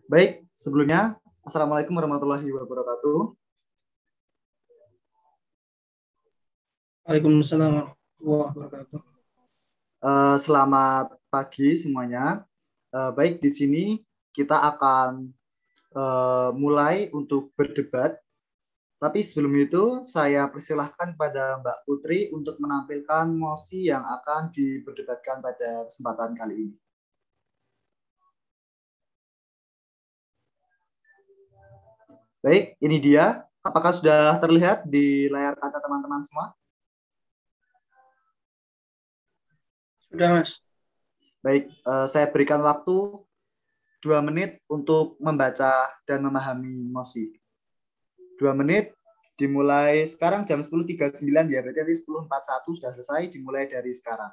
Baik, sebelumnya, Assalamualaikum warahmatullahi wabarakatuh. Waalaikumsalam warahmatullahi wabarakatuh. Selamat pagi semuanya. Baik, di sini kita akan mulai untuk berdebat. Tapi sebelum itu, saya persilahkan pada Mbak Putri untuk menampilkan mosi yang akan diperdebatkan pada kesempatan kali ini. Baik, ini dia. Apakah sudah terlihat di layar kaca teman-teman semua? Sudah, Mas. Baik, saya berikan waktu 2 menit untuk membaca dan memahami mosi. 2 menit dimulai sekarang jam 10.39 ya, berarti nanti 10.41 sudah selesai, dimulai dari sekarang.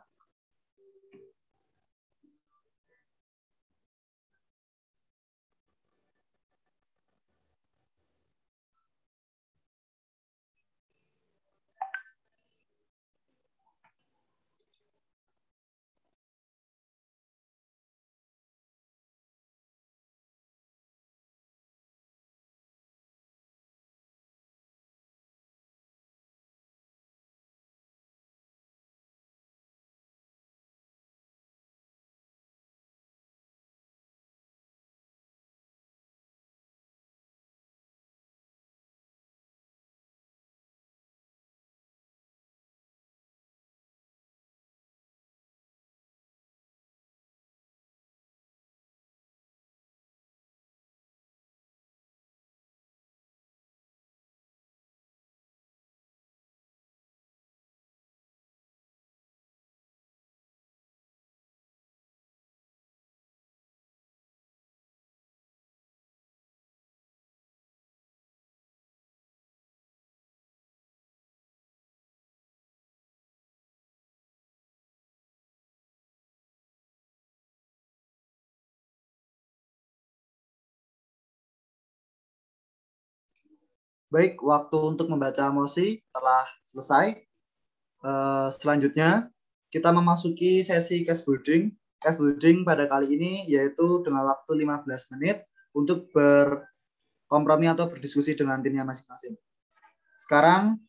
Baik, waktu untuk membaca mosi telah selesai. Selanjutnya, kita memasuki sesi case building. Case building pada kali ini yaitu dengan waktu 15 menit untuk berkompromi atau berdiskusi dengan timnya masing-masing. Sekarang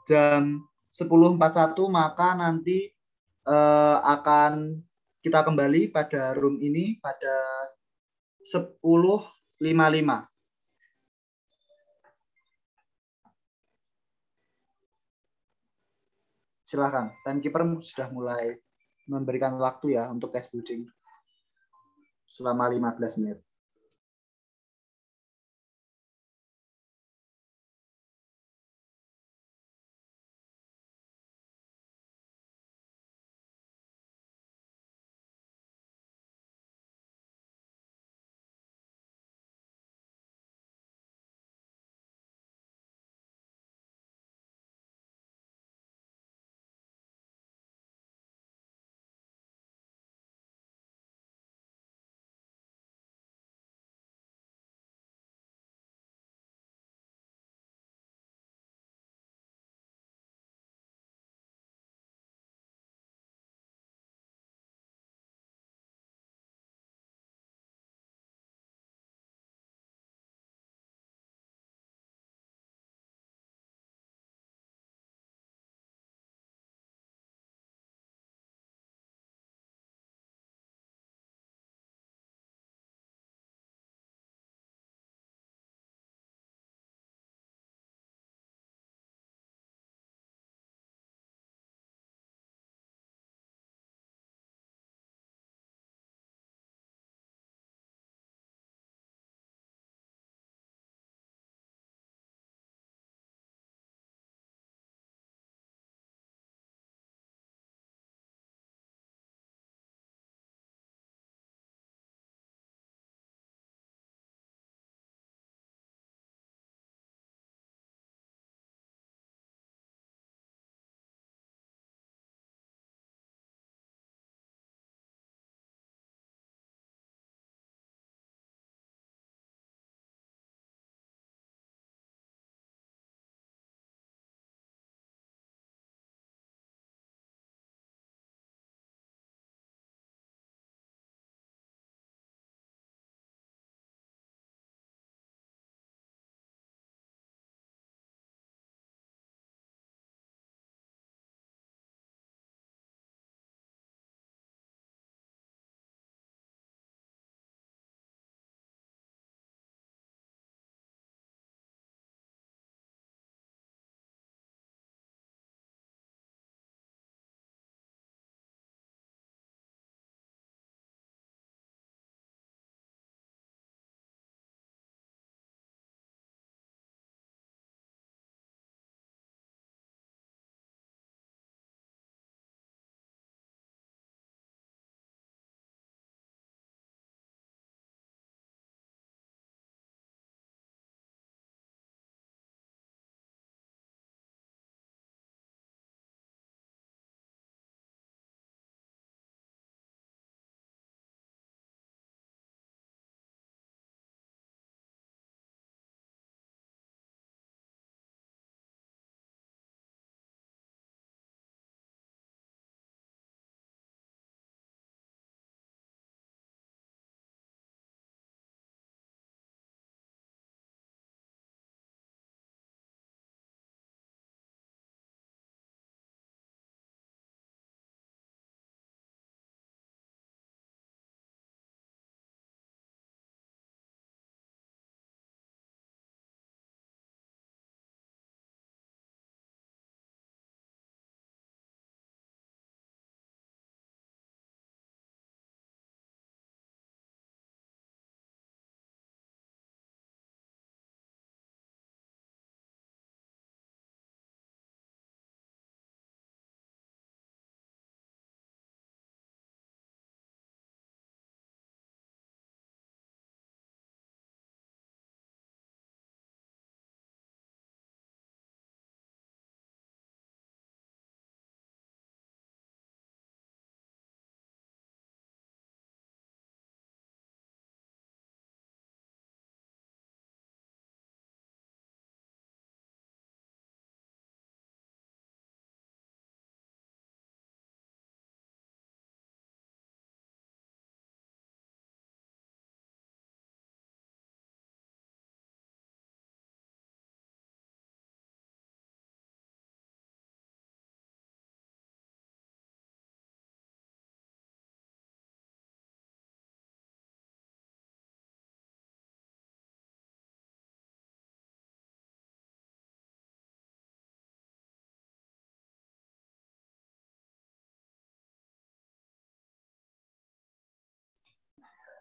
jam 10.41, maka nanti akan kita kembali pada room ini pada 10.55. Silakan, timekeeper sudah mulai memberikan waktu ya untuk case building selama 15 menit.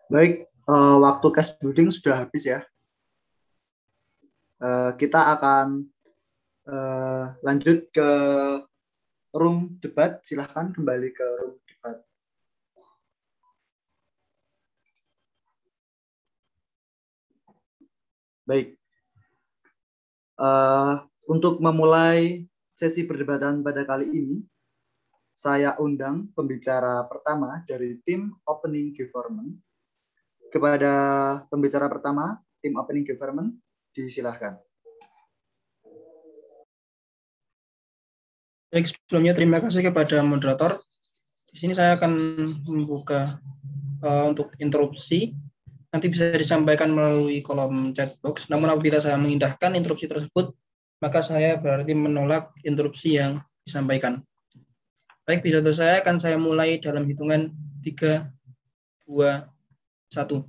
Baik, waktu case building sudah habis ya. Kita akan lanjut ke room debat. Silahkan kembali ke room debat. Baik, untuk memulai sesi perdebatan pada kali ini, saya undang pembicara pertama dari tim Opening Government. Kepada pembicara pertama, tim Opening Government, disilahkan. Baik, sebelumnya terima kasih kepada moderator. Di sini saya akan membuka untuk interupsi. Nanti bisa disampaikan melalui kolom chat box. Namun apabila saya mengindahkan interupsi tersebut, maka saya berarti menolak interupsi yang disampaikan. Baik, pidato saya akan saya mulai dalam hitungan 3, 2, 1.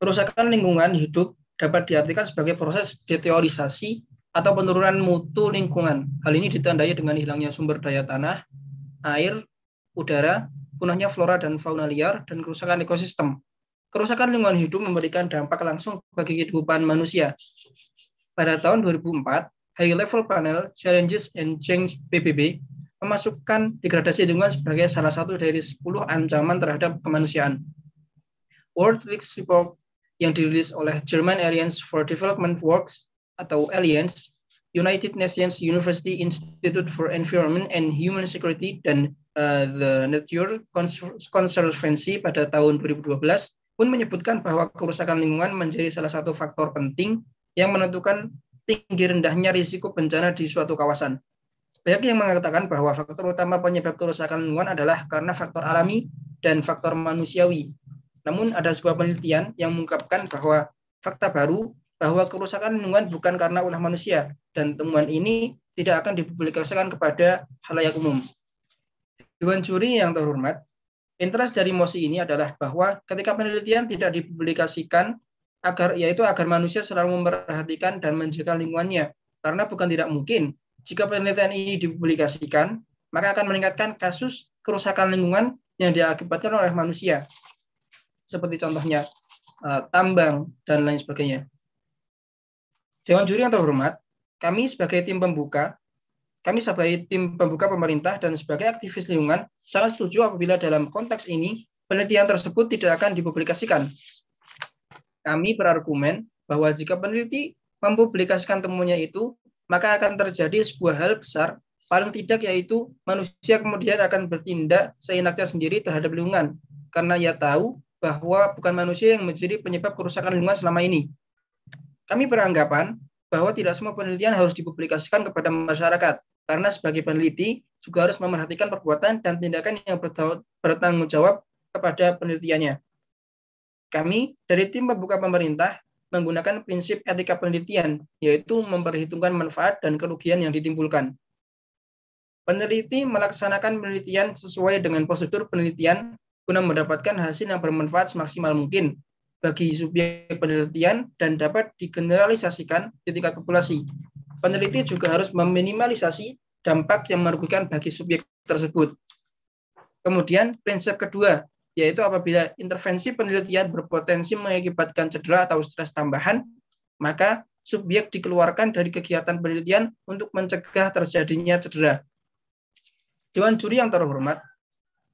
Kerusakan lingkungan hidup dapat diartikan sebagai proses deteriorisasi atau penurunan mutu lingkungan. Hal ini ditandai dengan hilangnya sumber daya tanah, air, udara, punahnya flora dan fauna liar, dan kerusakan ekosistem. Kerusakan lingkungan hidup memberikan dampak langsung bagi kehidupan manusia. Pada tahun 2004, High Level Panel Challenges and Change PBB memasukkan degradasi lingkungan sebagai salah satu dari 10 ancaman terhadap kemanusiaan. World Risk Report yang dirilis oleh German Alliance for Development Works atau Alliance, United Nations University Institute for Environment and Human Security, dan The Nature Conservancy pada tahun 2012 pun menyebutkan bahwa kerusakan lingkungan menjadi salah satu faktor penting yang menentukan tinggi rendahnya risiko bencana di suatu kawasan. Banyak yang mengatakan bahwa faktor utama penyebab kerusakan lingkungan adalah karena faktor alami dan faktor manusiawi. Namun ada sebuah penelitian yang mengungkapkan bahwa fakta baru bahwa kerusakan lingkungan bukan karena ulah manusia, dan temuan ini tidak akan dipublikasikan kepada khalayak umum. Dewan juri yang terhormat, interest dari mosi ini adalah bahwa ketika penelitian tidak dipublikasikan, agar manusia selalu memperhatikan dan menjaga lingkungannya, karena bukan tidak mungkin jika penelitian ini dipublikasikan, maka akan meningkatkan kasus kerusakan lingkungan yang diakibatkan oleh manusia, seperti contohnya tambang dan lain sebagainya. Dewan juri yang terhormat, kami sebagai tim pembuka pemerintah dan sebagai aktivis lingkungan sangat setuju apabila dalam konteks ini penelitian tersebut tidak akan dipublikasikan. Kami berargumen bahwa jika peneliti mempublikasikan temuannya itu, maka akan terjadi sebuah hal besar, paling tidak yaitu manusia kemudian akan bertindak seenaknya sendiri terhadap lingkungan, karena ia tahu bahwa bukan manusia yang menjadi penyebab kerusakan lingkungan selama ini. Kami beranggapan bahwa tidak semua penelitian harus dipublikasikan kepada masyarakat, karena sebagai peneliti juga harus memerhatikan perbuatan dan tindakan yang bertanggung jawab kepada penelitiannya. Kami dari tim pembuka pemerintah menggunakan prinsip etika penelitian, yaitu memperhitungkan manfaat dan kerugian yang ditimbulkan. Peneliti melaksanakan penelitian sesuai dengan prosedur penelitian guna mendapatkan hasil yang bermanfaat semaksimal mungkin bagi subjek penelitian dan dapat digeneralisasikan di tingkat populasi. Peneliti juga harus meminimalisasi dampak yang merugikan bagi subjek tersebut. Kemudian prinsip kedua, yaitu apabila intervensi penelitian berpotensi mengakibatkan cedera atau stres tambahan, maka subjek dikeluarkan dari kegiatan penelitian untuk mencegah terjadinya cedera. Dewan juri yang terhormat,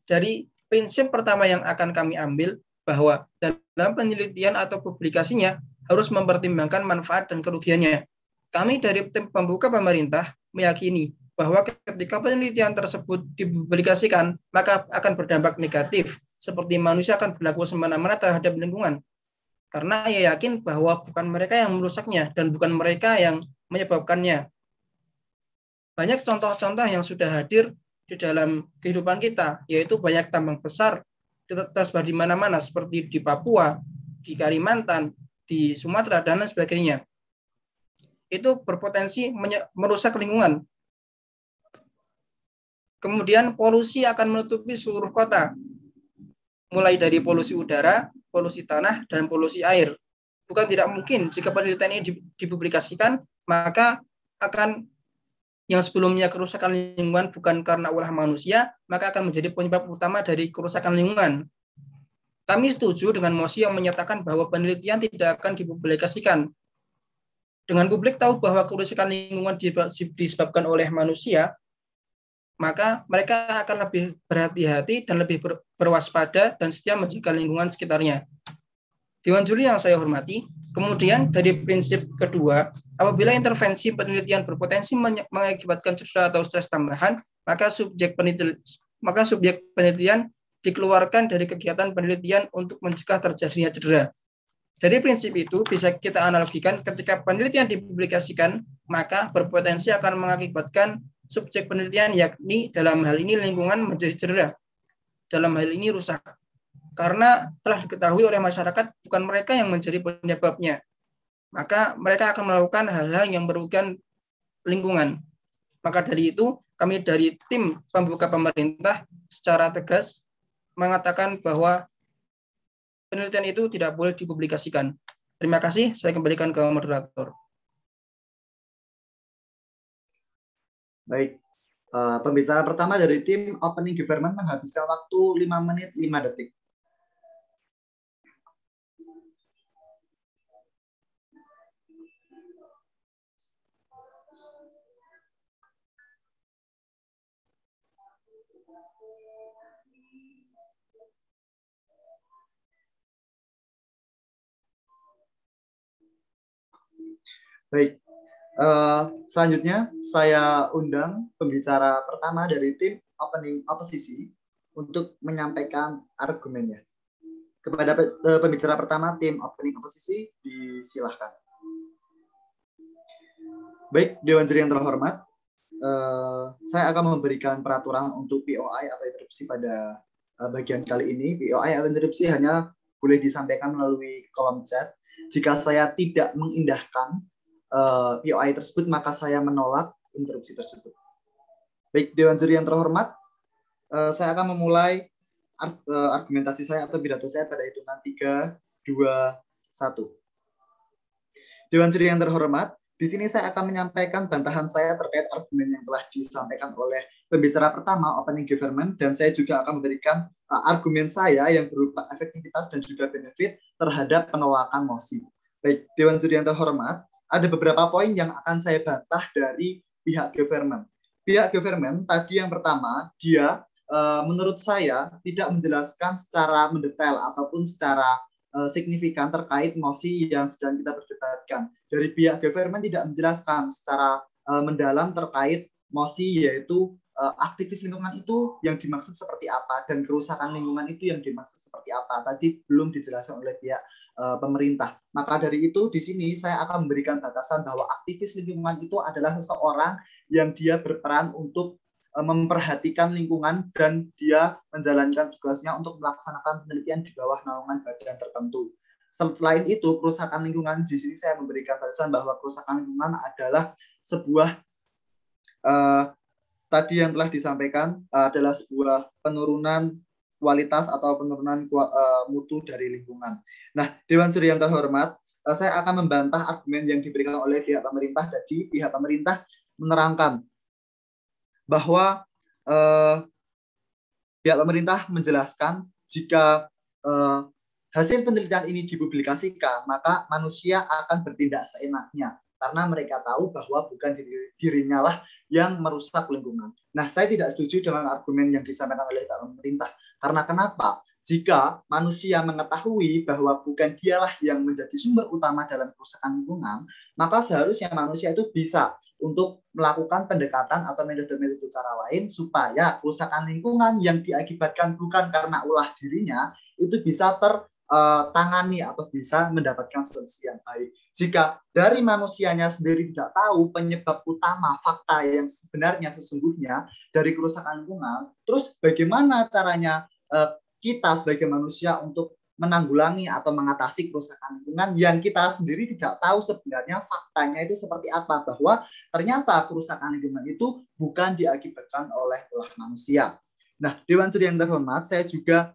dari prinsip pertama yang akan kami ambil bahwa dalam penelitian atau publikasinya harus mempertimbangkan manfaat dan kerugiannya. Kami dari tim pembuka pemerintah meyakini bahwa ketika penelitian tersebut dipublikasikan, maka akan berdampak negatif, seperti manusia akan berlaku semena-mena terhadap lingkungan. Karena ia yakin bahwa bukan mereka yang merusaknya dan bukan mereka yang menyebabkannya. Banyak contoh-contoh yang sudah hadir di dalam kehidupan kita, yaitu banyak tambang besar tersebar di mana-mana, seperti di Papua, di Kalimantan, di Sumatera, dan lain sebagainya. Itu berpotensi merusak lingkungan. Kemudian polusi akan menutupi seluruh kota, mulai dari polusi udara, polusi tanah, dan polusi air. Bukan tidak mungkin jika penelitian ini dipublikasikan, maka akan yang sebelumnya kerusakan lingkungan bukan karena ulah manusia, maka akan menjadi penyebab utama dari kerusakan lingkungan. Kami setuju dengan mosi yang menyatakan bahwa penelitian tidak akan dipublikasikan. Dengan publik tahu bahwa kerusakan lingkungan disebabkan oleh manusia, maka mereka akan lebih berhati-hati dan lebih berwaspada dan setia menjaga lingkungan sekitarnya. Dewan Juri yang saya hormati, kemudian dari prinsip kedua, apabila intervensi penelitian berpotensi mengakibatkan cedera atau stres tambahan, maka subjek penelitian dikeluarkan dari kegiatan penelitian untuk mencegah terjadinya cedera. Dari prinsip itu bisa kita analogikan ketika penelitian dipublikasikan, maka berpotensi akan mengakibatkan subjek penelitian, yakni dalam hal ini lingkungan, menjadi cedera. Dalam hal ini rusak. Karena telah diketahui oleh masyarakat bukan mereka yang menjadi penyebabnya. Maka mereka akan melakukan hal-hal yang merugikan lingkungan. Maka dari itu, kami dari tim pembuka pemerintah secara tegas mengatakan bahwa penelitian itu tidak boleh dipublikasikan. Terima kasih, saya kembalikan ke moderator. Baik, pembicara pertama dari tim Opening Government menghabiskan waktu 5 menit 5 detik. Baik, selanjutnya saya undang pembicara pertama dari tim Opening Oposisi untuk menyampaikan argumennya. Kepada pembicara pertama tim Opening Oposisi, disilahkan. Baik, Dewan Juri yang terhormat, saya akan memberikan peraturan untuk POI atau interupsi pada bagian kali ini. POI atau interupsi hanya boleh disampaikan melalui kolom chat. Jika saya tidak mengindahkan POI tersebut, maka saya menolak interupsi tersebut. Baik, Dewan Juri yang terhormat, saya akan memulai argumentasi saya atau pidato saya pada hitungan 3, 2, 1. Dewan Juri yang terhormat, di sini saya akan menyampaikan bantahan saya terkait argumen yang telah disampaikan oleh pembicara pertama, Opening Government, dan saya juga akan memberikan argumen saya yang berupa efektivitas dan juga benefit terhadap penolakan mosi. Baik, Dewan Juri yang terhormat, ada beberapa poin yang akan saya bantah dari pihak government. Pihak government tadi yang pertama, dia menurut saya tidak menjelaskan secara mendetail ataupun secara signifikan terkait mosi yang sedang kita perdebatkan. Dari pihak government tidak menjelaskan secara mendalam terkait mosi, yaitu aktivis lingkungan itu yang dimaksud seperti apa dan kerusakan lingkungan itu yang dimaksud seperti apa. Tadi belum dijelaskan oleh pihak pemerintah. Maka dari itu di sini saya akan memberikan batasan bahwa aktivis lingkungan itu adalah seseorang yang dia berperan untuk memperhatikan lingkungan dan dia menjalankan tugasnya untuk melaksanakan penelitian di bawah naungan badan tertentu. Selain itu, kerusakan lingkungan di sini saya memberikan batasan bahwa kerusakan lingkungan adalah sebuah tadi yang telah disampaikan adalah sebuah penurunan kualitas atau penurunan mutu dari lingkungan. Nah, Dewan Juri yang terhormat, saya akan membantah argumen yang diberikan oleh pihak pemerintah. Jadi pihak pemerintah menerangkan bahwa pihak pemerintah menjelaskan jika hasil penelitian ini dipublikasikan, maka manusia akan bertindak seenaknya karena mereka tahu bahwa bukan dirinya lah yang merusak lingkungan. Nah, saya tidak setuju dengan argumen yang disampaikan oleh pihak pemerintah. Karena kenapa? Jika manusia mengetahui bahwa bukan dialah yang menjadi sumber utama dalam kerusakan lingkungan, maka seharusnya manusia itu bisa untuk melakukan pendekatan atau metode-metode cara lain supaya kerusakan lingkungan yang diakibatkan bukan karena ulah dirinya itu bisa tertangani atau bisa mendapatkan solusi yang baik. Jika dari manusianya sendiri tidak tahu penyebab utama fakta yang sebenarnya sesungguhnya dari kerusakan lingkungan, terus bagaimana caranya kita sebagai manusia untuk menanggulangi atau mengatasi kerusakan lingkungan yang kita sendiri tidak tahu sebenarnya faktanya itu seperti apa, bahwa ternyata kerusakan lingkungan itu bukan diakibatkan oleh ulah manusia. Nah, Dewan Juri yang terhormat, saya juga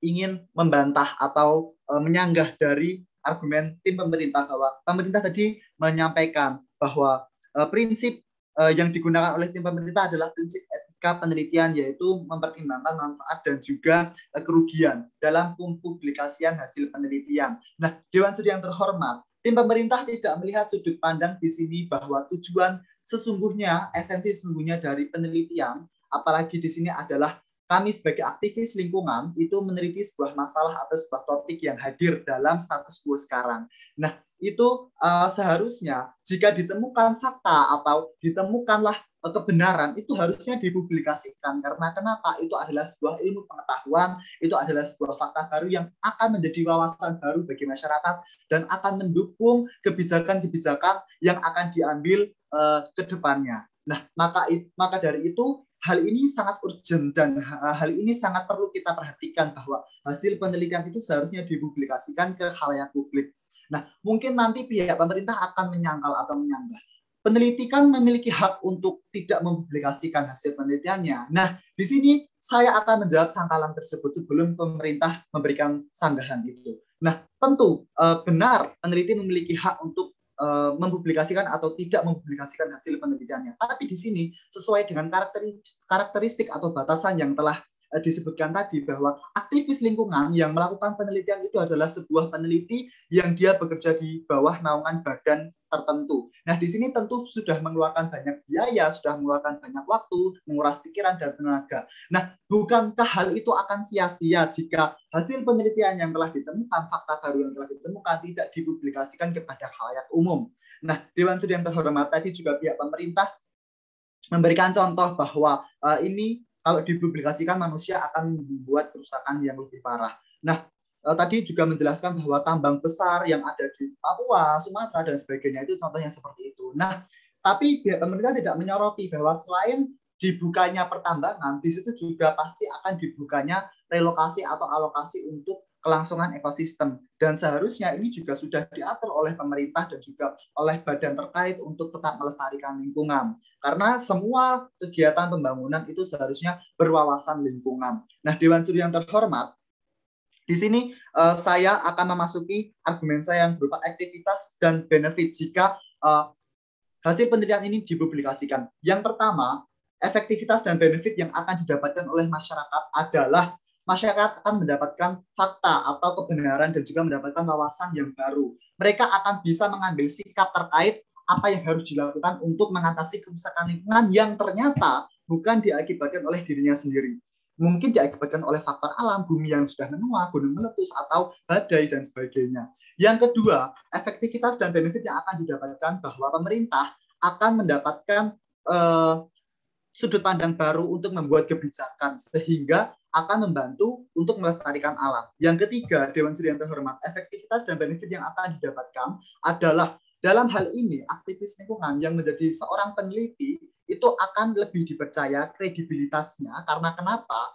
ingin membantah atau menyanggah dari argumen tim pemerintah bahwa pemerintah tadi menyampaikan bahwa prinsip yang digunakan oleh tim pemerintah adalah prinsip etika jika penelitian yaitu mempertimbangkan manfaat dan juga kerugian dalam pempublikasian hasil penelitian. Nah, Dewan Juri yang terhormat, tim pemerintah tidak melihat sudut pandang di sini bahwa tujuan sesungguhnya, esensi sesungguhnya dari penelitian, apalagi di sini adalah kami sebagai aktivis lingkungan itu meneliti sebuah masalah atau sebuah topik yang hadir dalam status quo sekarang. Nah, itu seharusnya jika ditemukan fakta atau ditemukanlah kebenaran itu harusnya dipublikasikan, karena kenapa? Itu adalah sebuah ilmu pengetahuan, itu adalah sebuah fakta baru yang akan menjadi wawasan baru bagi masyarakat dan akan mendukung kebijakan-kebijakan yang akan diambil ke depannya. Nah, maka dari itu hal ini sangat urgent dan hal ini sangat perlu kita perhatikan bahwa hasil penelitian itu seharusnya dipublikasikan ke khalayak publik. Nah, mungkin nanti pihak pemerintah akan menyangkal atau menyanggah. Peneliti kan memiliki hak untuk tidak mempublikasikan hasil penelitiannya. Nah, di sini saya akan menjawab sangkalan tersebut sebelum pemerintah memberikan sanggahan itu. Nah, tentu benar peneliti memiliki hak untuk mempublikasikan atau tidak mempublikasikan hasil penelitiannya. Tapi di sini sesuai dengan karakteristik atau batasan yang telah disebutkan tadi, bahwa aktivis lingkungan yang melakukan penelitian itu adalah sebuah peneliti yang dia bekerja di bawah naungan badan tertentu. Nah, di sini tentu sudah mengeluarkan banyak biaya, sudah mengeluarkan banyak waktu, menguras pikiran dan tenaga. Nah, bukankah hal itu akan sia-sia jika hasil penelitian yang telah ditemukan, fakta baru yang telah ditemukan tidak dipublikasikan kepada khalayak umum? Nah, Dewan Juri yang terhormat, tadi juga pihak pemerintah memberikan contoh bahwa ini kalau dipublikasikan manusia akan membuat kerusakan yang lebih parah. Nah, tadi juga menjelaskan bahwa tambang besar yang ada di Papua, Sumatera, dan sebagainya itu contohnya seperti itu. Nah, tapi pihak pemerintah tidak menyoroti bahwa selain dibukanya pertambangan, di situ juga pasti akan dibukanya relokasi atau alokasi untuk kelangsungan ekosistem. Dan seharusnya ini juga sudah diatur oleh pemerintah dan juga oleh badan terkait untuk tetap melestarikan lingkungan. Karena semua kegiatan pembangunan itu seharusnya berwawasan lingkungan. Nah, Dewan Juri yang terhormat, di sini saya akan memasuki argumen saya yang berupa aktivitas dan benefit jika hasil penelitian ini dipublikasikan. Yang pertama, efektivitas dan benefit yang akan didapatkan oleh masyarakat adalah masyarakat akan mendapatkan fakta atau kebenaran dan juga mendapatkan wawasan yang baru. Mereka akan bisa mengambil sikap terkait apa yang harus dilakukan untuk mengatasi kerusakan lingkungan yang ternyata bukan diakibatkan oleh dirinya sendiri. Mungkin diakibatkan oleh faktor alam, bumi yang sudah menua, gunung meletus, atau badai, dan sebagainya. Yang kedua, efektivitas dan benefit yang akan didapatkan bahwa pemerintah akan mendapatkan sudut pandang baru untuk membuat kebijakan, sehingga akan membantu untuk melestarikan alam. Yang ketiga, Dewan Juri yang terhormat, efektivitas dan benefit yang akan didapatkan adalah dalam hal ini aktivis lingkungan yang menjadi seorang peneliti itu akan lebih dipercaya kredibilitasnya, karena kenapa?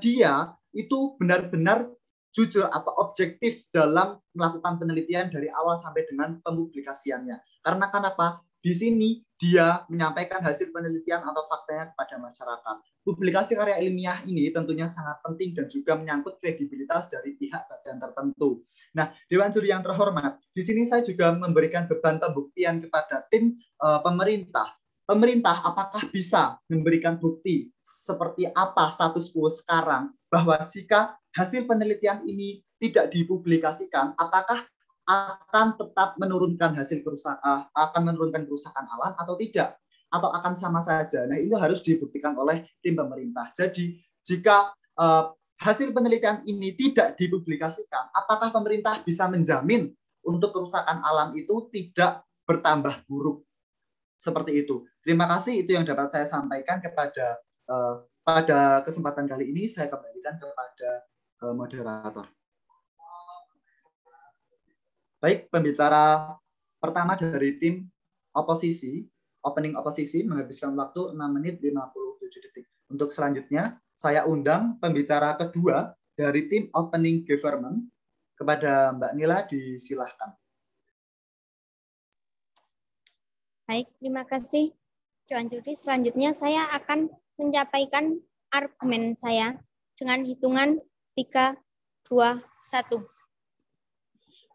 Dia itu benar-benar jujur atau objektif dalam melakukan penelitian dari awal sampai dengan pempublikasiannya. Karena kenapa? Di sini dia menyampaikan hasil penelitian atau faktanya kepada masyarakat. Publikasi karya ilmiah ini tentunya sangat penting dan juga menyangkut kredibilitas dari pihak badan tertentu. Nah, Dewan Juri yang terhormat, di sini saya juga memberikan beban pembuktian kepada tim pemerintah. Pemerintah apakah bisa memberikan bukti seperti apa status quo sekarang, bahwa jika hasil penelitian ini tidak dipublikasikan, apakah akan tetap menurunkan kerusakan alam atau tidak, atau akan sama saja. Nah, itu harus dibuktikan oleh tim pemerintah. Jadi jika hasil penelitian ini tidak dipublikasikan, apakah pemerintah bisa menjamin untuk kerusakan alam itu tidak bertambah buruk? Seperti itu. Terima kasih, itu yang dapat saya sampaikan kepada pada kesempatan kali ini. Saya kembalikan kepada moderator. Baik, pembicara pertama dari tim oposisi, opening oposisi, menghabiskan waktu 6 menit 57 detik. Untuk selanjutnya, saya undang pembicara kedua dari tim opening government. Kepada Mbak Nila, disilahkan. Baik, terima kasih. Dewan Juri, selanjutnya saya akan menyampaikan argumen saya dengan hitungan 3, 2, 1.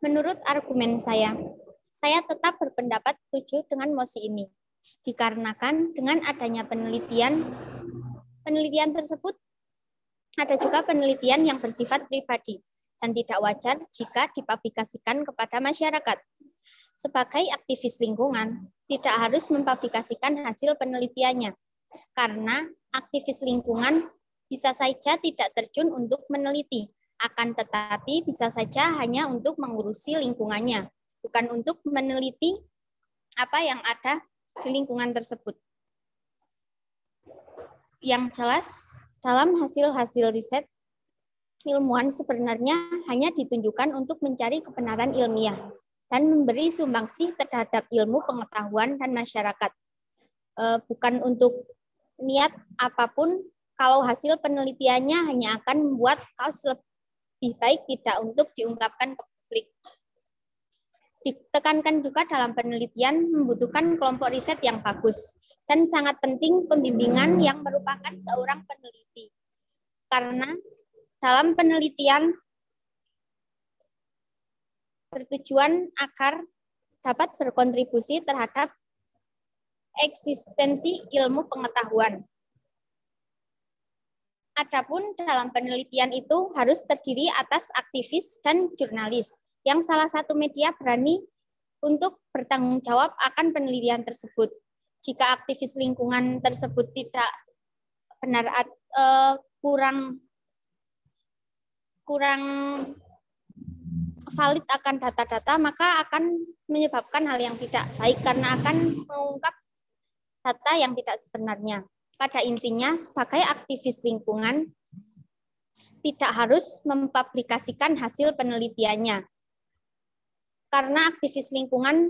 Menurut argumen saya tetap berpendapat setuju dengan mosi ini. Dikarenakan dengan adanya penelitian penelitian tersebut ada juga penelitian yang bersifat pribadi dan tidak wajar jika dipublikasikan kepada masyarakat. Sebagai aktivis lingkungan, tidak harus mempublikasikan hasil penelitiannya, karena aktivis lingkungan bisa saja tidak terjun untuk meneliti, akan tetapi bisa saja hanya untuk mengurusi lingkungannya, bukan untuk meneliti apa yang ada di lingkungan tersebut. Yang jelas, dalam hasil-hasil riset, ilmuwan sebenarnya hanya ditunjukkan untuk mencari kebenaran ilmiah dan memberi sumbangsih terhadap ilmu pengetahuan dan masyarakat. Bukan untuk niat apapun, kalau hasil penelitiannya hanya akan membuat kaos lebih baik tidak untuk diungkapkan ke publik. Ditekankan juga dalam penelitian membutuhkan kelompok riset yang bagus dan sangat penting pembimbingan yang merupakan seorang peneliti. Karena dalam penelitian bertujuan agar dapat berkontribusi terhadap eksistensi ilmu pengetahuan. Adapun dalam penelitian itu harus terdiri atas aktivis dan jurnalis, yang salah satu media berani untuk bertanggung jawab akan penelitian tersebut. Jika aktivis lingkungan tersebut tidak benar kurang valid akan data-data, maka akan menyebabkan hal yang tidak baik karena akan mengungkap data yang tidak sebenarnya. Pada intinya, sebagai aktivis lingkungan tidak harus mempublikasikan hasil penelitiannya. Karena aktivis lingkungan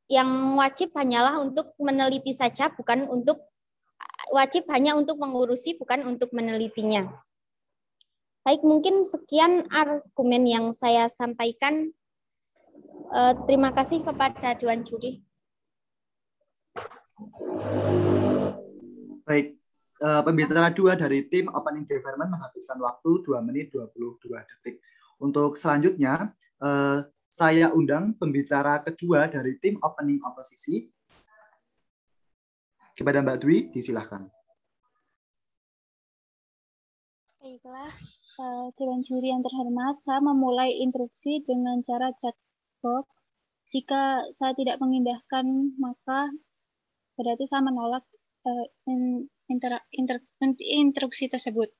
yang wajib hanyalah untuk meneliti saja, wajib hanya untuk mengurusi, bukan untuk menelitinya. Baik, mungkin sekian argumen yang saya sampaikan. Terima kasih kepada Dewan Juri. Baik, pembicara 2 dari tim Opening Government menghabiskan waktu 2 menit 22 detik. Untuk selanjutnya, saya undang pembicara kedua dari tim Opening Oposisi. Kepada Mbak Dwi, disilahkan. Baiklah, Dewan Juri yang terhormat, saya memulai instruksi dengan cara chat box. Jika saya tidak mengindahkan, maka berarti saya menolak instruksi tersebut.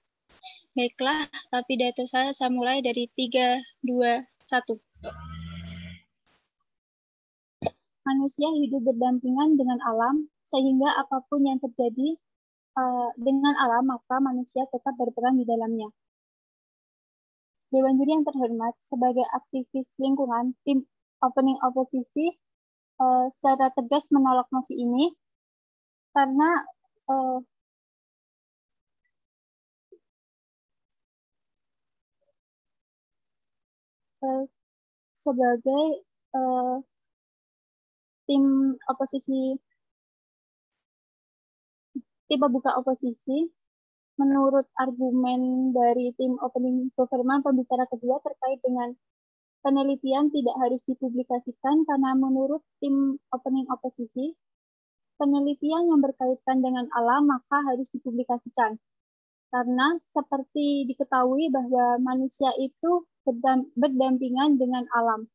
Baiklah, pidato saya mulai dari 3, 2, 1. Manusia hidup berdampingan dengan alam, sehingga apapun yang terjadi dengan alam, maka manusia tetap berperan di dalamnya. Dewan Juri yang terhormat, sebagai aktivis lingkungan, tim Opening Oposisi secara tegas menolak mosi ini karena sebagai tim pembuka oposisi, menurut argumen dari tim Opening Government pembicara kedua terkait dengan penelitian tidak harus dipublikasikan karena menurut tim Opening Oposisi, penelitian yang berkaitan dengan alam maka harus dipublikasikan. Karena seperti diketahui bahwa manusia itu berdampingan dengan alam,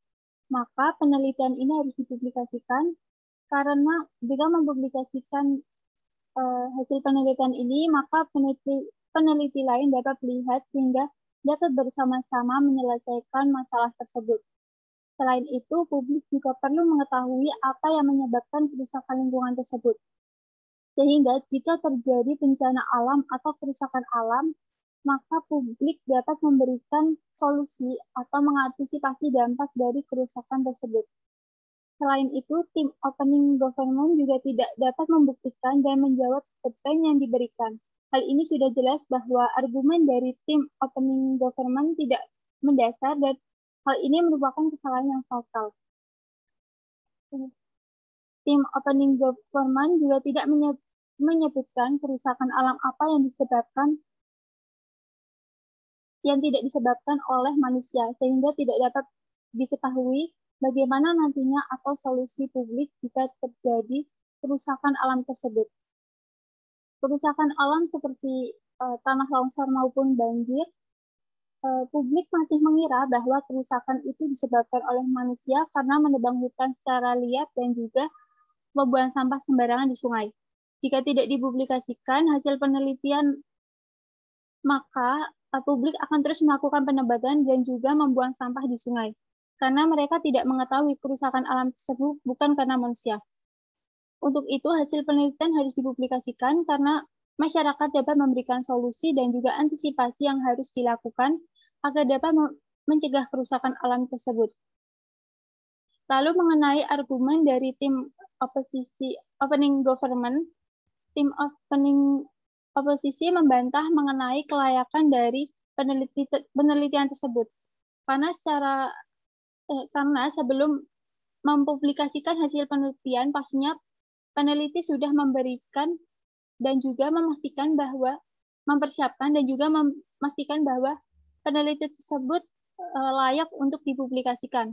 maka penelitian ini harus dipublikasikan karena jika mempublikasikan hasil penelitian ini, maka peneliti lain dapat melihat sehingga dapat bersama-sama menyelesaikan masalah tersebut. Selain itu, publik juga perlu mengetahui apa yang menyebabkan kerusakan lingkungan tersebut. Sehingga jika terjadi bencana alam atau kerusakan alam, maka publik dapat memberikan solusi atau mengantisipasi dampak dari kerusakan tersebut. Selain itu, tim Opening Government juga tidak dapat membuktikan dan menjawab beban yang diberikan. Hal ini sudah jelas bahwa argumen dari tim Opening Government tidak mendasar dan hal ini merupakan kesalahan yang fatal. Tim Opening Government juga tidak menyebutkan kerusakan alam apa yang tidak disebabkan oleh manusia, sehingga tidak dapat diketahui bagaimana nantinya atau solusi publik jika terjadi kerusakan alam tersebut. kerusakan alam seperti tanah longsor maupun banjir, publik masih mengira bahwa kerusakan itu disebabkan oleh manusia karena menebang hutan secara liar dan juga membuang sampah sembarangan di sungai. Jika tidak dipublikasikan hasil penelitian, maka publik akan terus melakukan penebatan dan juga membuang sampah di sungai. Karena mereka tidak mengetahui kerusakan alam tersebut bukan karena manusia. Untuk itu, hasil penelitian harus dipublikasikan karena masyarakat dapat memberikan solusi dan juga antisipasi yang harus dilakukan agar dapat mencegah kerusakan alam tersebut. Lalu mengenai argumen dari tim opening government, tim opening oposisi membantah mengenai kelayakan dari penelitian tersebut. Karena sebelum mempublikasikan hasil penelitian, pastinya peneliti sudah memberikan dan juga memastikan bahwa mempersiapkan dan juga memastikan bahwa penelitian tersebut layak untuk dipublikasikan.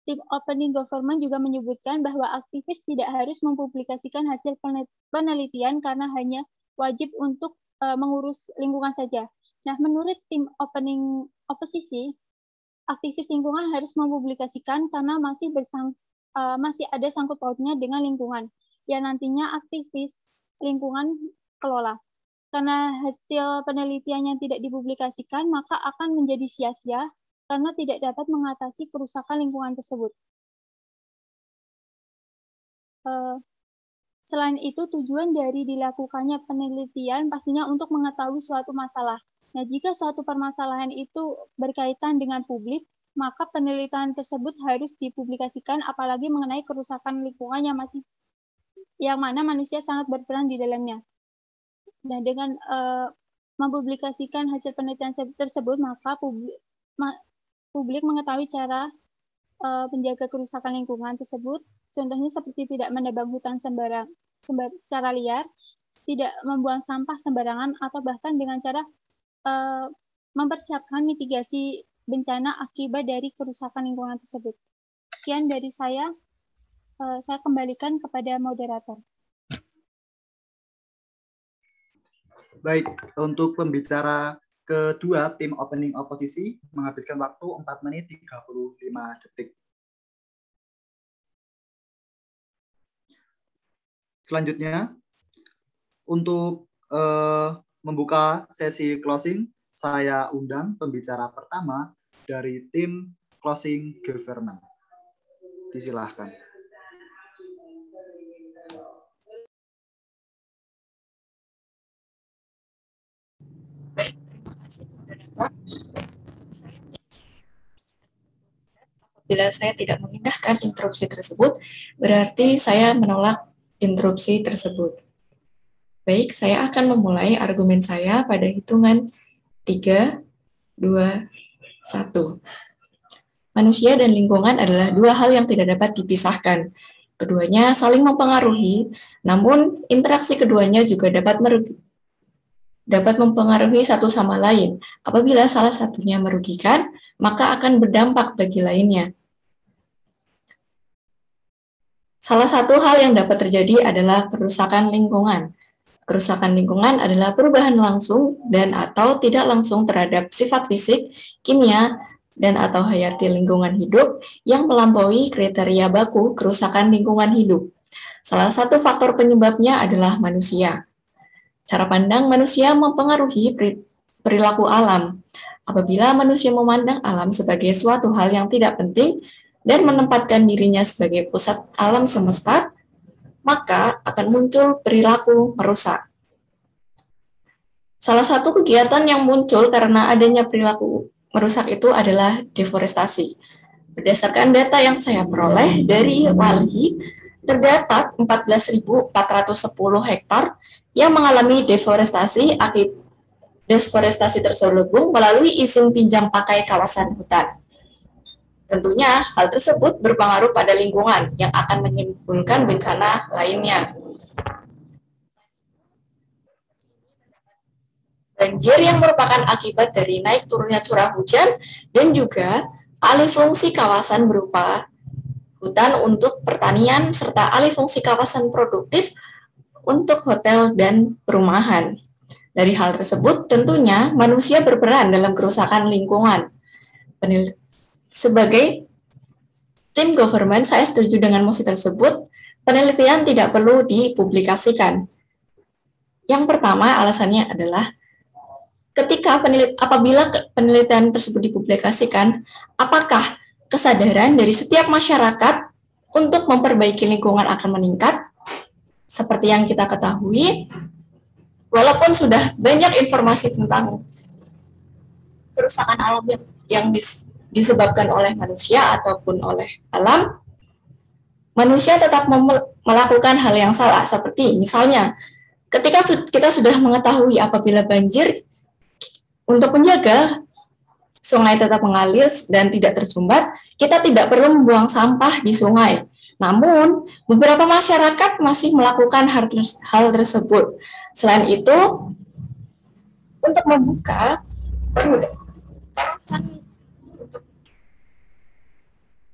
Tim opening government juga menyebutkan bahwa aktivis tidak harus mempublikasikan hasil penelitian karena hanya wajib untuk mengurus lingkungan saja. Nah, menurut tim opening oposisi, aktivis lingkungan harus mempublikasikan karena masih ada sangkut pautnya dengan lingkungan yang nantinya aktivis lingkungan kelola. Karena hasil penelitian yang tidak dipublikasikan, maka akan menjadi sia-sia karena tidak dapat mengatasi kerusakan lingkungan tersebut. Selain itu, tujuan dari dilakukannya penelitian pastinya untuk mengetahui suatu masalah. Nah, jika suatu permasalahan itu berkaitan dengan publik, maka penelitian tersebut harus dipublikasikan, apalagi mengenai kerusakan lingkungan yang mana manusia sangat berperan di dalamnya. Nah, dengan mempublikasikan hasil penelitian tersebut, maka publik mengetahui cara menjaga kerusakan lingkungan tersebut. Contohnya seperti tidak menebang hutan secara liar, tidak membuang sampah sembarangan, atau bahkan dengan cara mempersiapkan mitigasi bencana akibat dari kerusakan lingkungan tersebut. Sekian dari saya kembalikan kepada moderator. Baik, untuk pembicara kedua, tim opening oposisi menghabiskan waktu 4 menit 35 detik. Selanjutnya, untuk membuka sesi closing, saya undang pembicara pertama dari tim closing government. Disilahkan. Baik, terima kasih moderator. Apabila saya tidak mengindahkan interupsi tersebut, berarti saya menolak interupsi tersebut. Baik, saya akan memulai argumen saya pada hitungan 3, 2, 1. Manusia dan lingkungan adalah dua hal yang tidak dapat dipisahkan. Keduanya saling mempengaruhi, namun interaksi keduanya juga dapat mempengaruhi satu sama lain. Apabila salah satunya merugikan, maka akan berdampak bagi lainnya. Salah satu hal yang dapat terjadi adalah kerusakan lingkungan. Kerusakan lingkungan adalah perubahan langsung dan atau tidak langsung terhadap sifat fisik, kimia, dan atau hayati lingkungan hidup yang melampaui kriteria baku kerusakan lingkungan hidup. Salah satu faktor penyebabnya adalah manusia. Cara pandang manusia mempengaruhi perilaku alam. Apabila manusia memandang alam sebagai suatu hal yang tidak penting dan menempatkan dirinya sebagai pusat alam semesta, maka akan muncul perilaku merusak. Salah satu kegiatan yang muncul karena adanya perilaku merusak itu adalah deforestasi. Berdasarkan data yang saya peroleh dari Walhi, terdapat 14.410 hektar yang mengalami deforestasi akibat deforestasi terselubung melalui izin pinjam pakai kawasan hutan. Tentunya hal tersebut berpengaruh pada lingkungan yang akan menimbulkan bencana lainnya. Banjir yang merupakan akibat dari naik turunnya curah hujan dan juga alih fungsi kawasan berupa hutan untuk pertanian serta alih fungsi kawasan produktif untuk hotel dan perumahan. Dari hal tersebut, tentunya manusia berperan dalam kerusakan lingkungan. Sebagai tim government, saya setuju dengan mosi tersebut. Penelitian tidak perlu dipublikasikan. Yang pertama, alasannya adalah apabila penelitian tersebut dipublikasikan, apakah kesadaran dari setiap masyarakat untuk memperbaiki lingkungan akan meningkat? Seperti yang kita ketahui, walaupun sudah banyak informasi tentang kerusakan alam yang disebabkan oleh manusia ataupun oleh alam, manusia tetap melakukan hal yang salah. Seperti misalnya, ketika kita sudah mengetahui apabila banjir, untuk menjaga sungai tetap mengalir dan tidak tersumbat, kita tidak perlu membuang sampah di sungai. Namun, beberapa masyarakat masih melakukan hal tersebut. Selain itu, untuk membuka kawasan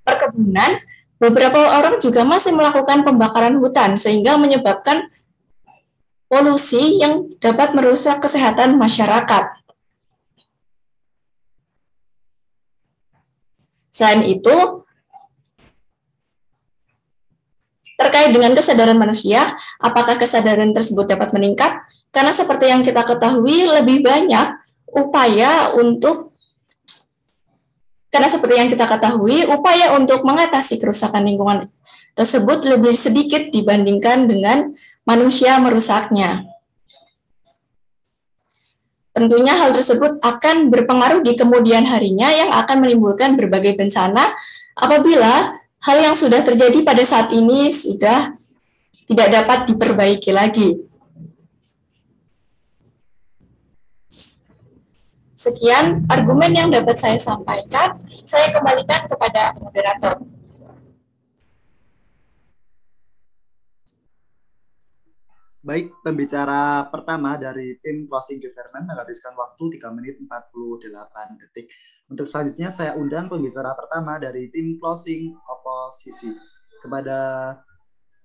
perkebunan, beberapa orang juga masih melakukan pembakaran hutan, sehingga menyebabkan polusi yang dapat merusak kesehatan masyarakat. Selain itu, terkait dengan kesadaran manusia, apakah kesadaran tersebut dapat meningkat? Karena seperti yang kita ketahui, lebih banyak upaya untuk mengatasi kerusakan lingkungan tersebut lebih sedikit dibandingkan dengan manusia merusaknya. Tentunya hal tersebut akan berpengaruh di kemudian harinya yang akan menimbulkan berbagai bencana apabila hal yang sudah terjadi pada saat ini sudah tidak dapat diperbaiki lagi. Sekian argumen yang dapat saya sampaikan. Saya kembalikan kepada moderator. Baik, pembicara pertama dari tim Closing Government menghabiskan waktu 3 menit 48 detik. Untuk selanjutnya saya undang pembicara pertama dari tim Closing Oposisi. Kepada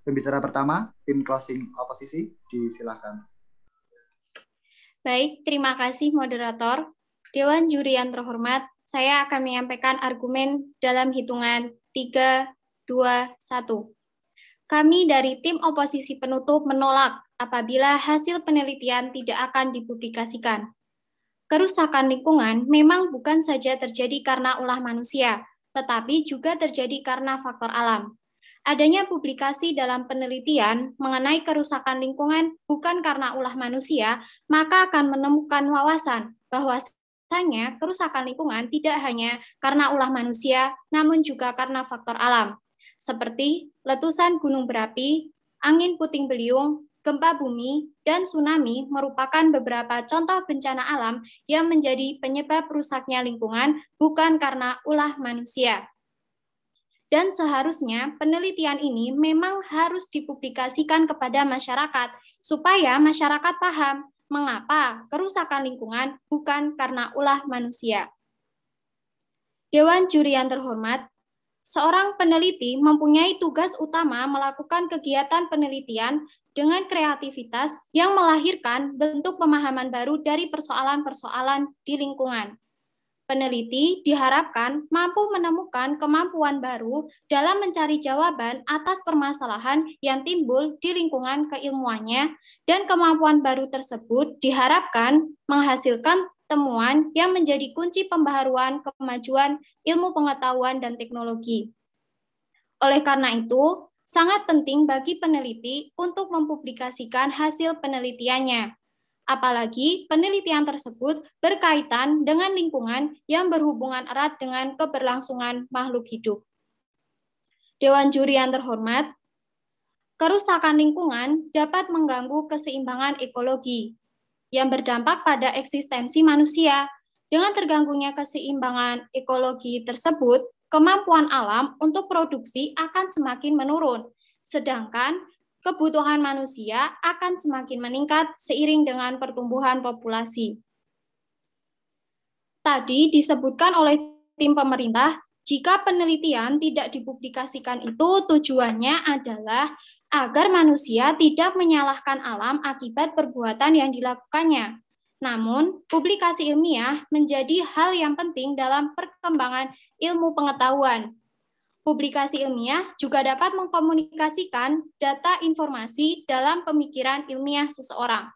pembicara pertama, tim Closing Oposisi, disilakan. Baik, terima kasih moderator. Dewan Juri yang terhormat, saya akan menyampaikan argumen dalam hitungan 3, 2, 1. Kami dari tim oposisi penutup menolak apabila hasil penelitian tidak akan dipublikasikan. Kerusakan lingkungan memang bukan saja terjadi karena ulah manusia, tetapi juga terjadi karena faktor alam. Adanya publikasi dalam penelitian mengenai kerusakan lingkungan bukan karena ulah manusia, maka akan menemukan wawasan bahwasanya kerusakan lingkungan tidak hanya karena ulah manusia, namun juga karena faktor alam, seperti letusan gunung berapi, angin puting beliung, gempa bumi, dan tsunami merupakan beberapa contoh bencana alam yang menjadi penyebab rusaknya lingkungan bukan karena ulah manusia. Dan seharusnya penelitian ini memang harus dipublikasikan kepada masyarakat supaya masyarakat paham mengapa kerusakan lingkungan bukan karena ulah manusia. Dewan Juri yang terhormat, seorang peneliti mempunyai tugas utama melakukan kegiatan penelitian dengan kreativitas yang melahirkan bentuk pemahaman baru dari persoalan-persoalan di lingkungan. Peneliti diharapkan mampu menemukan kemampuan baru dalam mencari jawaban atas permasalahan yang timbul di lingkungan keilmuannya, dan kemampuan baru tersebut diharapkan menghasilkan temuan yang menjadi kunci pembaharuan kemajuan ilmu pengetahuan dan teknologi. Oleh karena itu, sangat penting bagi peneliti untuk mempublikasikan hasil penelitiannya. Apalagi penelitian tersebut berkaitan dengan lingkungan yang berhubungan erat dengan keberlangsungan makhluk hidup. Dewan Juri yang terhormat, kerusakan lingkungan dapat mengganggu keseimbangan ekologi yang berdampak pada eksistensi manusia. Dengan terganggunya keseimbangan ekologi tersebut, kemampuan alam untuk produksi akan semakin menurun, sedangkan kebutuhan manusia akan semakin meningkat seiring dengan pertumbuhan populasi. Tadi disebutkan oleh tim pemerintah, jika penelitian tidak dipublikasikan itu tujuannya adalah agar manusia tidak menyalahkan alam akibat perbuatan yang dilakukannya. Namun, publikasi ilmiah menjadi hal yang penting dalam perkembangan ilmu pengetahuan. Publikasi ilmiah juga dapat mengkomunikasikan data informasi dalam pemikiran ilmiah seseorang.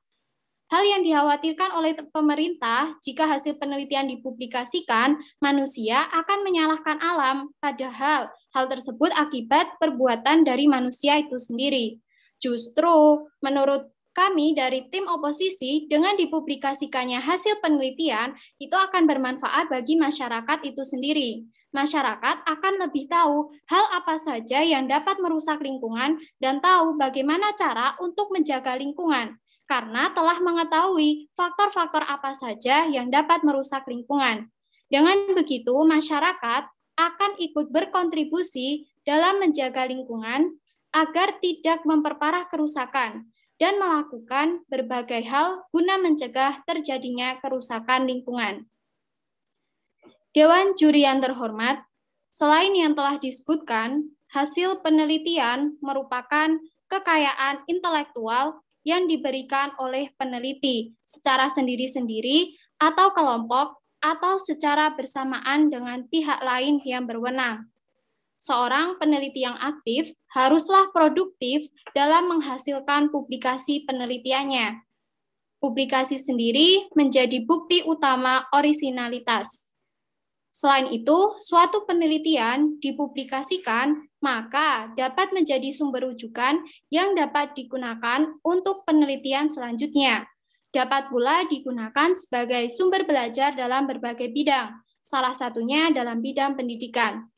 Hal yang dikhawatirkan oleh pemerintah jika hasil penelitian dipublikasikan, manusia akan menyalahkan alam, padahal hal tersebut akibat perbuatan dari manusia itu sendiri. Justru, menurut kami dari tim oposisi, dengan dipublikasikannya hasil penelitian, itu akan bermanfaat bagi masyarakat itu sendiri. Masyarakat akan lebih tahu hal apa saja yang dapat merusak lingkungan dan tahu bagaimana cara untuk menjaga lingkungan, karena telah mengetahui faktor-faktor apa saja yang dapat merusak lingkungan. Dengan begitu, masyarakat akan ikut berkontribusi dalam menjaga lingkungan agar tidak memperparah kerusakan dan melakukan berbagai hal guna mencegah terjadinya kerusakan lingkungan. Dewan Juri yang terhormat, selain yang telah disebutkan, hasil penelitian merupakan kekayaan intelektual yang diberikan oleh peneliti secara sendiri-sendiri atau kelompok atau secara bersamaan dengan pihak lain yang berwenang. Seorang peneliti yang aktif haruslah produktif dalam menghasilkan publikasi penelitiannya. Publikasi sendiri menjadi bukti utama orisinalitas. Selain itu, suatu penelitian dipublikasikan, maka dapat menjadi sumber rujukan yang dapat digunakan untuk penelitian selanjutnya. Dapat pula digunakan sebagai sumber belajar dalam berbagai bidang, salah satunya dalam bidang pendidikan.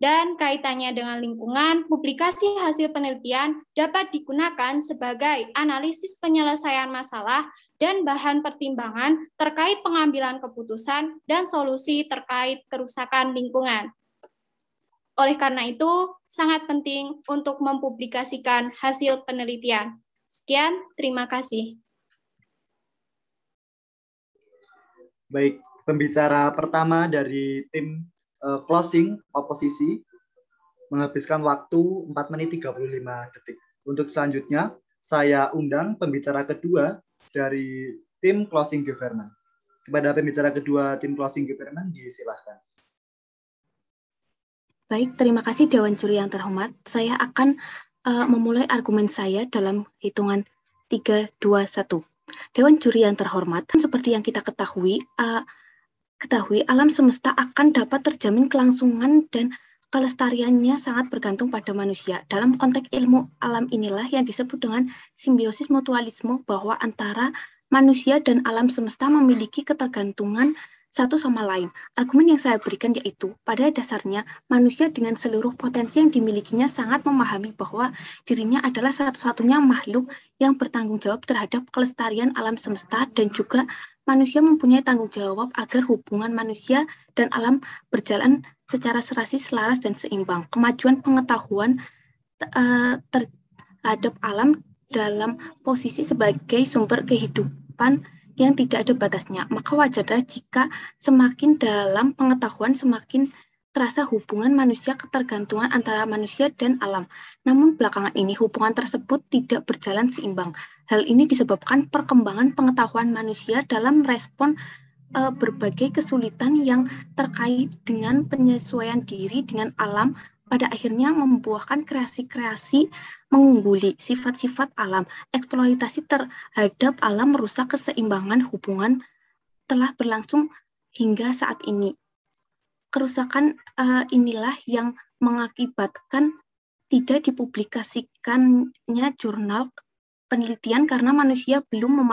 Dan kaitannya dengan lingkungan, publikasi hasil penelitian dapat digunakan sebagai analisis penyelesaian masalah dan bahan pertimbangan terkait pengambilan keputusan dan solusi terkait kerusakan lingkungan. Oleh karena itu, sangat penting untuk mempublikasikan hasil penelitian. Sekian, terima kasih. Baik, pembicara pertama dari tim closing oposisi menghabiskan waktu 4 menit 35 detik. Untuk selanjutnya, saya undang pembicara kedua dari tim closing government. Kepada pembicara kedua tim closing government, disilahkan. Baik, terima kasih Dewan Juri yang terhormat. Saya akan memulai argumen saya dalam hitungan 3, 2, 1. Dewan Juri yang terhormat, seperti yang kita ketahui alam semesta akan dapat terjamin kelangsungan dan kelestariannya sangat bergantung pada manusia. Dalam konteks ilmu alam inilah yang disebut dengan simbiosis mutualisme, bahwa antara manusia dan alam semesta memiliki ketergantungan satu sama lain. Argumen yang saya berikan yaitu, pada dasarnya manusia dengan seluruh potensi yang dimilikinya sangat memahami bahwa dirinya adalah satu-satunya makhluk yang bertanggung jawab terhadap kelestarian alam semesta, dan juga manusia mempunyai tanggung jawab agar hubungan manusia dan alam berjalan secara serasi, selaras, dan seimbang. Kemajuan pengetahuan terhadap alam dalam posisi sebagai sumber kehidupan yang tidak ada batasnya. Maka wajarlah jika semakin dalam pengetahuan, semakin terasa hubungan manusia, ketergantungan antara manusia dan alam. Namun belakangan ini hubungan tersebut tidak berjalan seimbang. Hal ini disebabkan perkembangan pengetahuan manusia dalam respon berbagai kesulitan yang terkait dengan penyesuaian diri dengan alam, pada akhirnya membuahkan kreasi-kreasi mengungguli sifat-sifat alam. Eksploitasi terhadap alam merusak keseimbangan hubungan telah berlangsung hingga saat ini. Kerusakan inilah yang mengakibatkan tidak dipublikasikannya jurnal penelitian karena manusia belum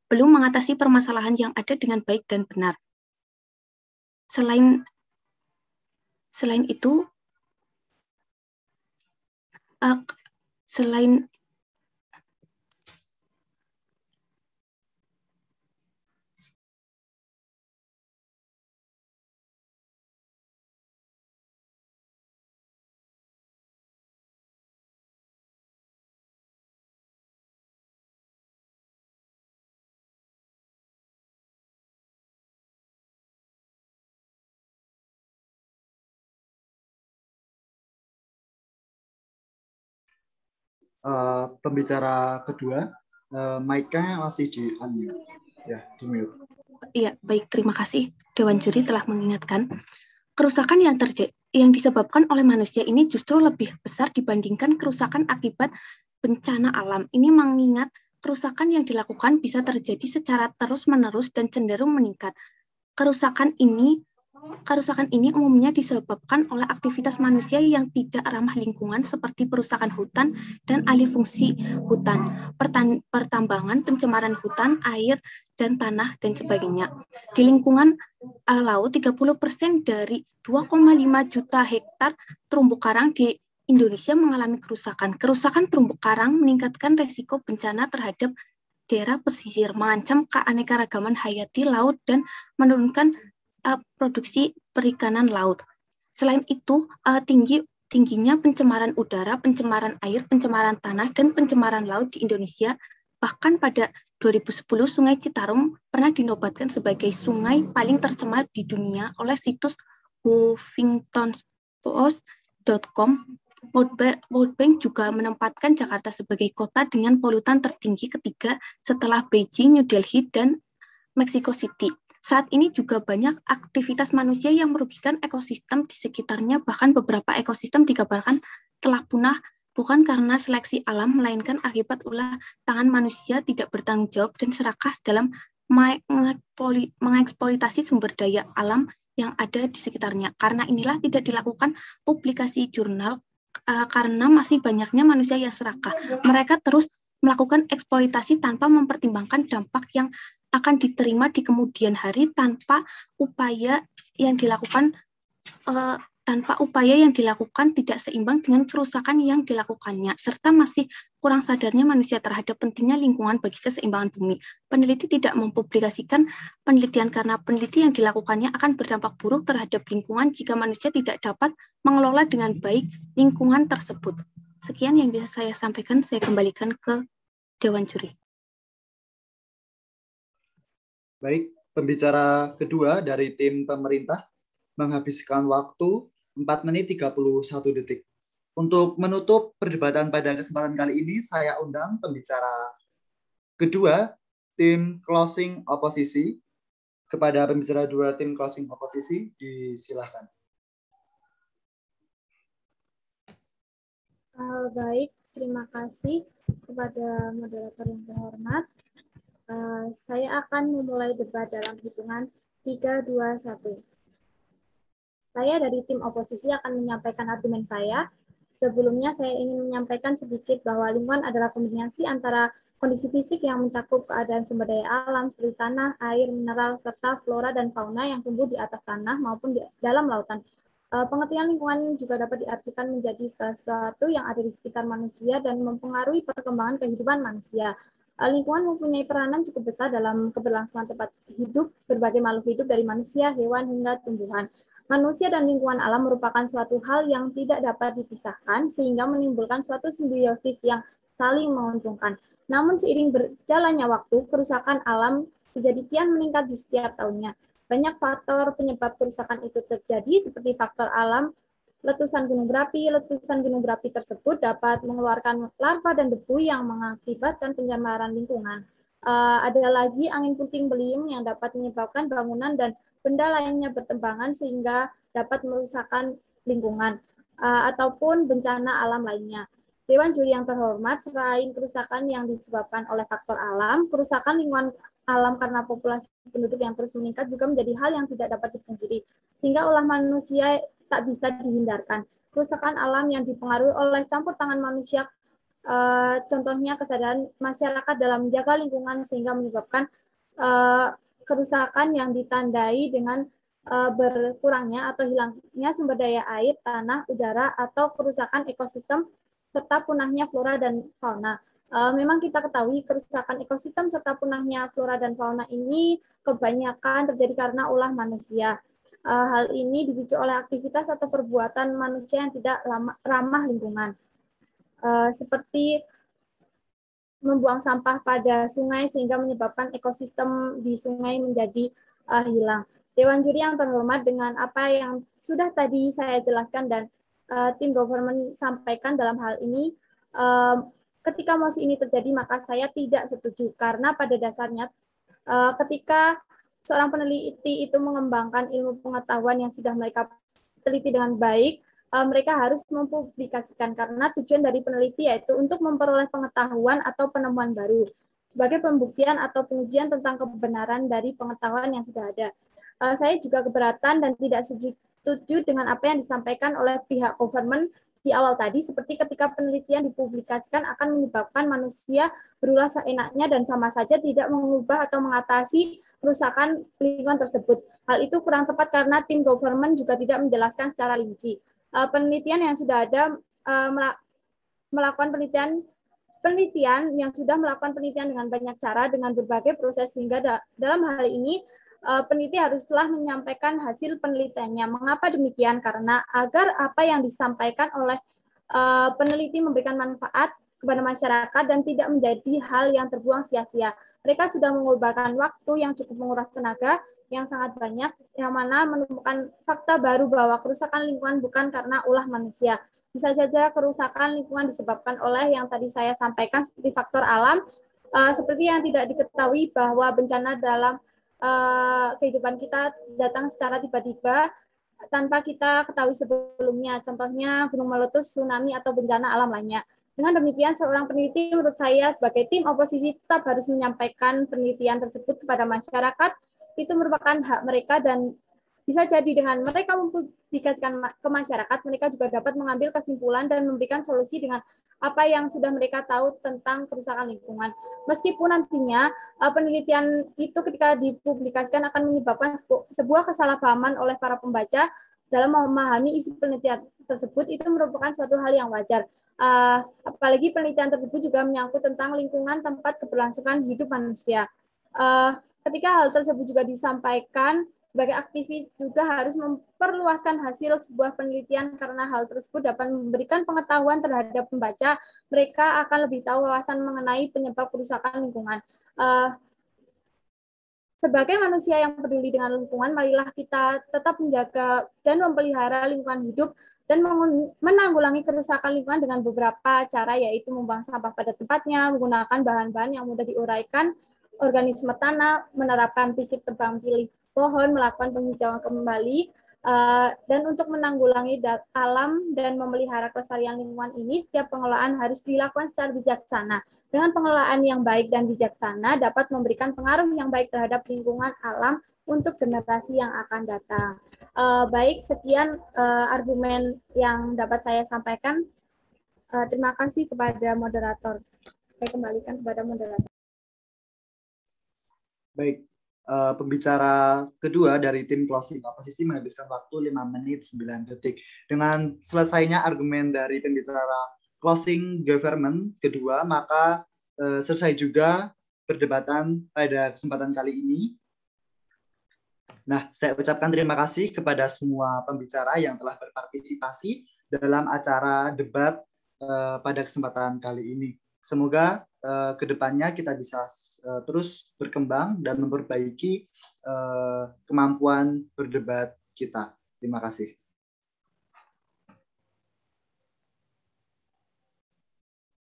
mengatasi permasalahan yang ada dengan baik dan benar. Selain itu, pembicara kedua, mic-nya masih di unmute. Ya, di mute. Iya, baik. Terima kasih Dewan Juri telah mengingatkan. Kerusakan yang disebabkan oleh manusia ini justru lebih besar dibandingkan kerusakan akibat bencana alam. Ini mengingat kerusakan yang dilakukan bisa terjadi secara terus-menerus dan cenderung meningkat. Kerusakan ini umumnya disebabkan oleh aktivitas manusia yang tidak ramah lingkungan seperti perusakan hutan dan alih fungsi hutan, pertambangan, pencemaran hutan, air, dan tanah, dan sebagainya. Di lingkungan laut, 30% dari 2,5 juta hektar terumbu karang di Indonesia mengalami kerusakan. Kerusakan terumbu karang meningkatkan resiko bencana terhadap daerah pesisir, mengancam keanekaragaman hayati laut, dan menurunkan produksi perikanan laut. Selain itu, tingginya pencemaran udara, pencemaran air, pencemaran tanah, dan pencemaran laut di Indonesia. Bahkan pada 2010, Sungai Citarum pernah dinobatkan sebagai sungai paling tercemar di dunia oleh situs huffingtonpost.com. World Bank juga menempatkan Jakarta sebagai kota dengan polutan tertinggi ketiga setelah Beijing, New Delhi, dan Mexico City. Saat ini juga banyak aktivitas manusia yang merugikan ekosistem di sekitarnya, bahkan beberapa ekosistem dikabarkan telah punah bukan karena seleksi alam, melainkan akibat ulah tangan manusia tidak bertanggung jawab dan serakah dalam mengeksploitasi sumber daya alam yang ada di sekitarnya. Karena inilah tidak dilakukan publikasi jurnal karena masih banyaknya manusia yang serakah. Mereka terus melakukan eksploitasi tanpa mempertimbangkan dampak yang akan diterima di kemudian hari tanpa upaya yang dilakukan tidak seimbang dengan kerusakan yang dilakukannya, serta masih kurang sadarnya manusia terhadap pentingnya lingkungan bagi keseimbangan bumi. Peneliti tidak mempublikasikan penelitian karena penelitian yang dilakukannya akan berdampak buruk terhadap lingkungan jika manusia tidak dapat mengelola dengan baik lingkungan tersebut. Sekian yang bisa saya sampaikan, saya kembalikan ke Dewan Juri. Baik, pembicara kedua dari tim pemerintah menghabiskan waktu 4 menit 31 detik. Untuk menutup perdebatan pada kesempatan kali ini, saya undang pembicara kedua, tim closing oposisi. Kepada pembicara dua tim closing oposisi, disilahkan. Baik, terima kasih kepada moderator yang terhormat. Saya akan memulai debat dalam hitungan 3, 2, 1. Saya dari tim oposisi akan menyampaikan argumen saya. Sebelumnya saya ingin menyampaikan sedikit bahwa lingkungan adalah kombinasi antara kondisi fisik yang mencakup keadaan sumber daya alam seperti tanah, air, mineral, serta flora dan fauna yang tumbuh di atas tanah maupun di dalam lautan. Pengertian lingkungan juga dapat diartikan menjadi sesuatu yang ada di sekitar manusia dan mempengaruhi perkembangan kehidupan manusia. Lingkungan mempunyai peranan cukup besar dalam keberlangsungan tempat hidup berbagai makhluk hidup dari manusia, hewan, hingga tumbuhan. Manusia dan lingkungan alam merupakan suatu hal yang tidak dapat dipisahkan sehingga menimbulkan suatu simbiosis yang saling menguntungkan. Namun seiring berjalannya waktu, kerusakan alam menjadi kian meningkat di setiap tahunnya. Banyak faktor penyebab kerusakan itu terjadi seperti faktor alam, letusan gunung berapi. Letusan gunung berapi tersebut dapat mengeluarkan larva dan debu yang mengakibatkan pencemaran lingkungan. Ada lagi angin puting beliung yang dapat menyebabkan bangunan dan benda lainnya bertembangan sehingga dapat merusakkan lingkungan, ataupun bencana alam lainnya. Dewan Juri yang terhormat, selain kerusakan yang disebabkan oleh faktor alam, kerusakan lingkungan alam karena populasi penduduk yang terus meningkat juga menjadi hal yang tidak dapat dipungkiri, sehingga ulah manusia tak bisa dihindarkan. Kerusakan alam yang dipengaruhi oleh campur tangan manusia, contohnya kesadaran masyarakat dalam menjaga lingkungan sehingga menyebabkan kerusakan yang ditandai dengan berkurangnya atau hilangnya sumber daya air, tanah, udara, atau kerusakan ekosistem serta punahnya flora dan fauna. Memang kita ketahui kerusakan ekosistem serta punahnya flora dan fauna ini kebanyakan terjadi karena ulah manusia. Hal ini dipicu oleh aktivitas atau perbuatan manusia yang tidak ramah lingkungan, seperti membuang sampah pada sungai sehingga menyebabkan ekosistem di sungai menjadi hilang. Dewan Juri yang terhormat, dengan apa yang sudah tadi saya jelaskan dan tim government sampaikan dalam hal ini, ketika mosi ini terjadi, maka saya tidak setuju. Karena pada dasarnya ketika seorang peneliti itu mengembangkan ilmu pengetahuan yang sudah mereka teliti dengan baik, mereka harus mempublikasikan, karena tujuan dari peneliti yaitu untuk memperoleh pengetahuan atau penemuan baru sebagai pembuktian atau pengujian tentang kebenaran dari pengetahuan yang sudah ada. Saya juga keberatan dan tidak setuju dengan apa yang disampaikan oleh pihak government di awal tadi, seperti ketika penelitian dipublikasikan akan menyebabkan manusia berulah seenaknya dan sama saja tidak mengubah atau mengatasi kerusakan lingkungan tersebut. Hal itu kurang tepat karena tim government juga tidak menjelaskan secara rinci. Penelitian yang sudah ada melakukan penelitian yang sudah melakukan penelitian dengan banyak cara, dengan berbagai proses, sehingga dalam hal ini peneliti haruslah menyampaikan hasil penelitiannya. Mengapa demikian? Karena agar apa yang disampaikan oleh peneliti memberikan manfaat kepada masyarakat dan tidak menjadi hal yang terbuang sia-sia. Mereka sudah mengorbankan waktu yang cukup menguras tenaga yang sangat banyak, yang mana menemukan fakta baru bahwa kerusakan lingkungan bukan karena ulah manusia. Bisa saja kerusakan lingkungan disebabkan oleh yang tadi saya sampaikan seperti faktor alam, seperti yang tidak diketahui bahwa bencana dalam kehidupan kita datang secara tiba-tiba tanpa kita ketahui sebelumnya. Contohnya gunung meletus, tsunami, atau bencana alam lainnya. Dengan demikian, seorang peneliti menurut saya sebagai tim oposisi tetap harus menyampaikan penelitian tersebut kepada masyarakat. Itu merupakan hak mereka dan bisa jadi dengan mereka mempublikasikan ke masyarakat, mereka juga dapat mengambil kesimpulan dan memberikan solusi dengan apa yang sudah mereka tahu tentang kerusakan lingkungan. Meskipun nantinya penelitian itu ketika dipublikasikan akan menyebabkan sebuah kesalahpahaman oleh para pembaca dalam memahami isi penelitian tersebut, itu merupakan suatu hal yang wajar. Apalagi penelitian tersebut juga menyangkut tentang lingkungan tempat keberlangsungan hidup manusia. Ketika hal tersebut juga disampaikan, sebagai aktivis juga harus memperluaskan hasil sebuah penelitian karena hal tersebut dapat memberikan pengetahuan terhadap pembaca. Mereka akan lebih tahu wawasan mengenai penyebab kerusakan lingkungan. Sebagai manusia yang peduli dengan lingkungan, marilah kita tetap menjaga dan memelihara lingkungan hidup dan menanggulangi kerusakan lingkungan dengan beberapa cara, yaitu membuang sampah pada tempatnya, menggunakan bahan-bahan yang mudah diuraikan, organisme tanah, menerapkan prinsip tebang pilih pohon, melakukan penghijauan kembali, dan untuk menanggulangi alam dan memelihara kelestarian lingkungan ini, setiap pengelolaan harus dilakukan secara bijaksana. Dengan pengelolaan yang baik dan bijaksana dapat memberikan pengaruh yang baik terhadap lingkungan alam untuk generasi yang akan datang. Baik, sekian argumen yang dapat saya sampaikan. Terima kasih kepada moderator. Saya kembalikan kepada moderator. Baik. Pembicara kedua dari tim closing oposisi menghabiskan waktu 5 menit 9 detik. Dengan selesainya argumen dari pembicara closing government kedua, maka selesai juga perdebatan pada kesempatan kali ini. Nah, saya ucapkan terima kasih kepada semua pembicara yang telah berpartisipasi dalam acara debat pada kesempatan kali ini. Semoga kedepannya kita bisa terus berkembang dan memperbaiki kemampuan berdebat kita. Terima kasih.